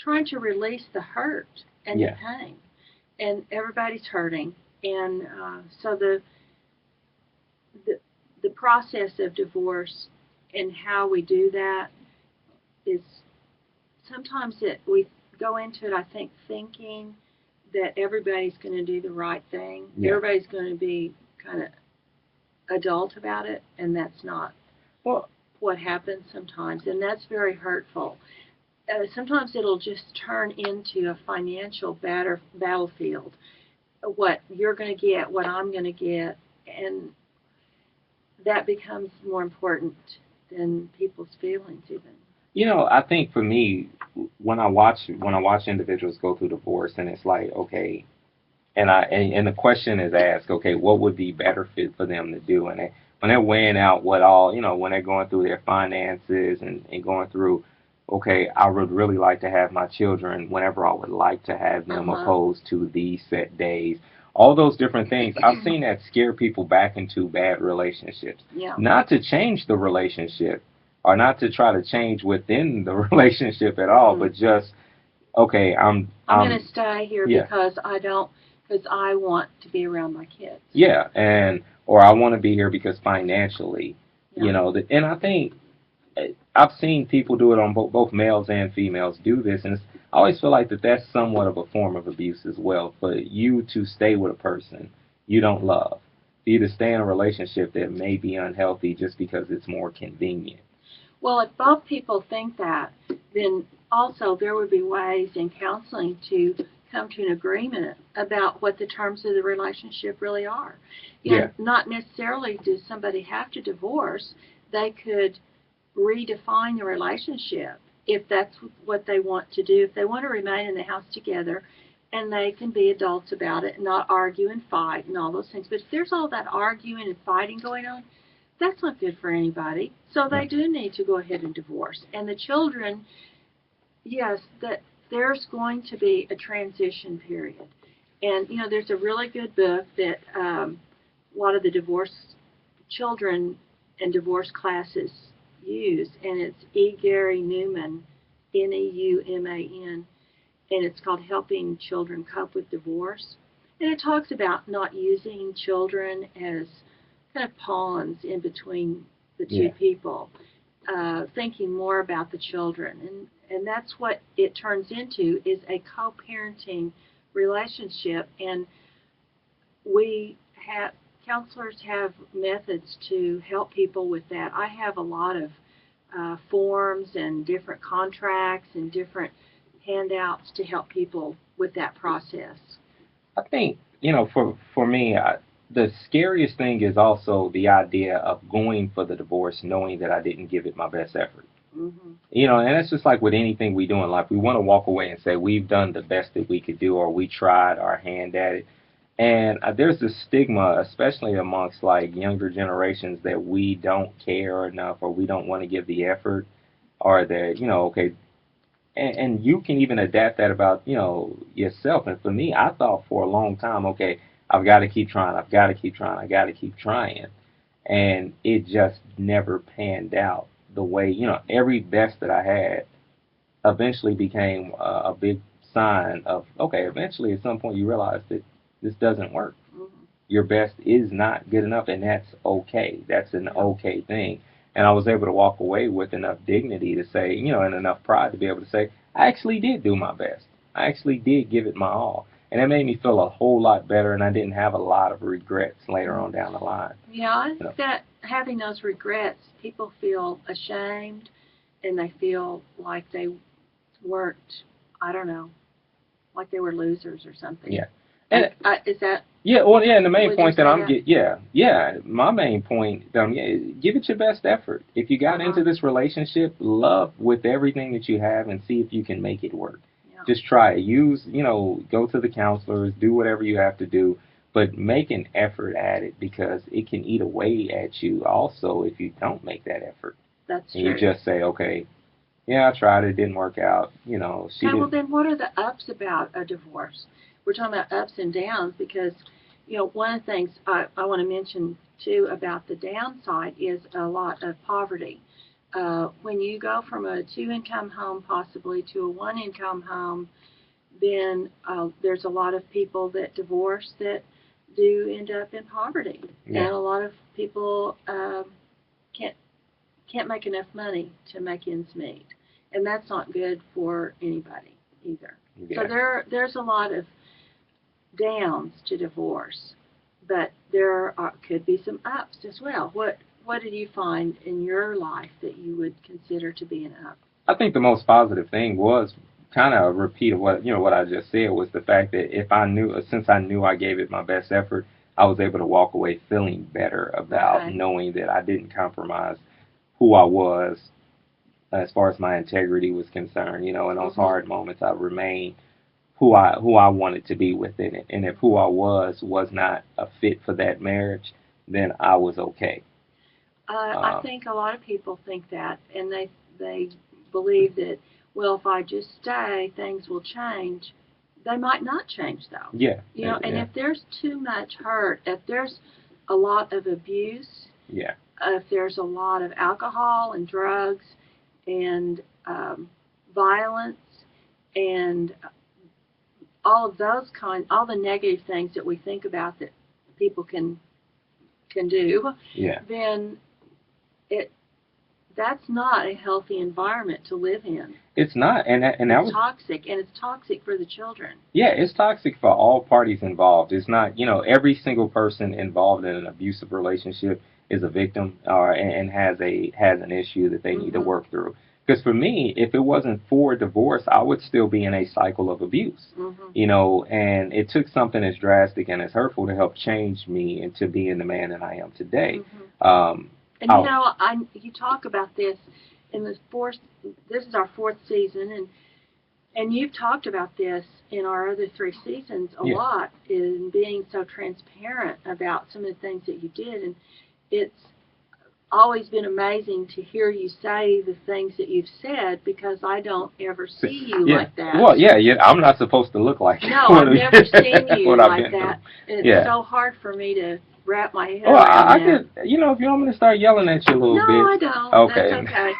trying to release the hurt and the Yeah. pain. And everybody's hurting. And so the the process of divorce and how we do that is sometimes we go into it, I think, thinking that everybody's going to do the right thing. Yeah. Everybody's going to be kind of adult about it, and that's not Well, what happens sometimes, and that's very hurtful. Sometimes it'll just turn into a financial battlefield. What you're going to get, what I'm going to get, and that becomes more important than people's feelings, even. I think for me, when I watch individuals go through divorce, and it's like, okay, and the question is asked, okay, what would be better fit for them to do, and when they're weighing out what all, when they're going through their finances and going through, okay, I would really like to have my children whenever I would like to have Uh them, huh. opposed to these set days. All those different things. I've seen that scare people back into bad relationships. Yeah. Not to change the relationship or not to try to change within the relationship at all, Mm-mm. but just, okay, I'm going to stay here yeah, because I want to be around my kids. yeah, and or I want to be here because financially, Yeah. and I think I've seen people do it on both males and females do this, and I always feel like that's somewhat of a form of abuse as well. For you to stay with a person you don't love, for you to stay in a relationship that may be unhealthy just because it's more convenient. Well, if both people think that, then also there would be ways in counseling to come to an agreement about what the terms of the relationship really are. Yeah, Not necessarily does somebody have to divorce. They could redefine the relationship if that's what they want to do. If they want to remain in the house together, and they can be adults about it and not argue and fight and all those things. But if there's all that arguing and fighting going on, that's not good for anybody. So yeah, they do need to go ahead and divorce. And the children, yes, that there's going to be a transition period. And there's a really good book that a lot of the divorce children and divorce classes use, and it's E. Gary Newman, Neuman, and it's called Helping Children Cope with Divorce. And it talks about not using children as kind of pawns in between the two yeah. people, thinking more about the children. And that's what it turns into is a co-parenting relationship. And we have counselors have methods to help people with that. I have a lot of forms and different contracts and different handouts to help people with that process. I think for me, the scariest thing is also the idea of going for the divorce, knowing that I didn't give it my best effort. Hmm. And it's just like with anything we do in life, we want to walk away and say we've done the best that we could do, or we tried our hand at it. And there's this stigma, especially amongst like younger generations, that we don't care enough, or we don't want to give the effort, or that okay, and you can even adapt that about yourself. And for me, I thought for a long time, okay, I've got to keep trying, I've got to keep trying, I got to keep trying, and it just never panned out the way every best that I had eventually became a big sign of, okay, eventually at some point you realize that this doesn't work. Hmm. Your best is not good enough, and that's okay. That's an Yeah. okay thing. And I was able to walk away with enough dignity to say, and enough pride to be able to say, I actually did do my best. I actually did give it my all. And it made me feel a whole lot better, and I didn't have a lot of regrets later on down the line. Yeah, I You know, think that having those regrets, people feel ashamed and they feel like they weren't, I don't know, like they were losers or something. yeah. And Is that, yeah, well, yeah, and the main would you point that say I'm that? get, yeah, yeah, my main point, yeah, give it your best effort. If you got Uh huh. into this relationship, love with everything that you have and see if you can make it work. Yeah. Just try it. Go to the counselors, do whatever you have to do, but make an effort at it, because it can eat away at you also if you don't make that effort. That's And you true. just say, okay, yeah, I tried it, didn't work out. She Okay, well, didn't. then what are the ups about a divorce? We're talking about ups and downs because, one of the things I want to mention too about the downside is a lot of poverty. when you go from a two-income home possibly to a one-income home, then there's a lot of people that divorce that do end up in poverty, Yeah. and a lot of people can't can't make enough money to make ends meet, and that's not good for anybody either. Yeah. So there's a lot of downs to divorce, but could be some ups as well. What did you find in your life that you would consider to be an up? I think the most positive thing was kind of a repeat of what I just said, was the fact that since I knew I gave it my best effort, I was able to walk away feeling better about Okay. knowing that I didn't compromise who I was as far as my integrity was concerned. In those Mm-hmm. hard moments, I remained who I wanted to be within it, and if who I was not a fit for that marriage, then I was okay. I think a lot of people think that, and they believe that, well, if I just stay, things will change. They might not change though. Yeah, And yeah, if there's too much hurt, if there's a lot of abuse, yeah, if there's a lot of alcohol and drugs and violence and all the negative things that we think about that people can do, yeah. then it that's not a healthy environment to live in. It's not, and that It's was. toxic, and it's toxic for the children. Yeah, it's toxic for all parties involved. It's not, every single person involved in an abusive relationship is a victim, and has an issue that they need to Mhm. work through. Because for me, if it wasn't for divorce, I would still be in a cycle of abuse. Mhm. And it took something as drastic and as hurtful to help change me into being the man that I am today. Mhm. Um, And I, you talk about this in the fourth. This is our fourth season, and you've talked about this in our other three seasons a yeah, lot, in being so transparent about some of the things that you did, and it's always been amazing to hear you say the things that you've said, because I don't ever see you yeah. like that. Well, yeah. I'm not supposed to look like No, what I've never seen you what I've like been through. that. It's Yeah. so hard for me to wrap my head Well, around I that. could, if you want me to start yelling at you a little No, bit. I don't. Okay. That's okay.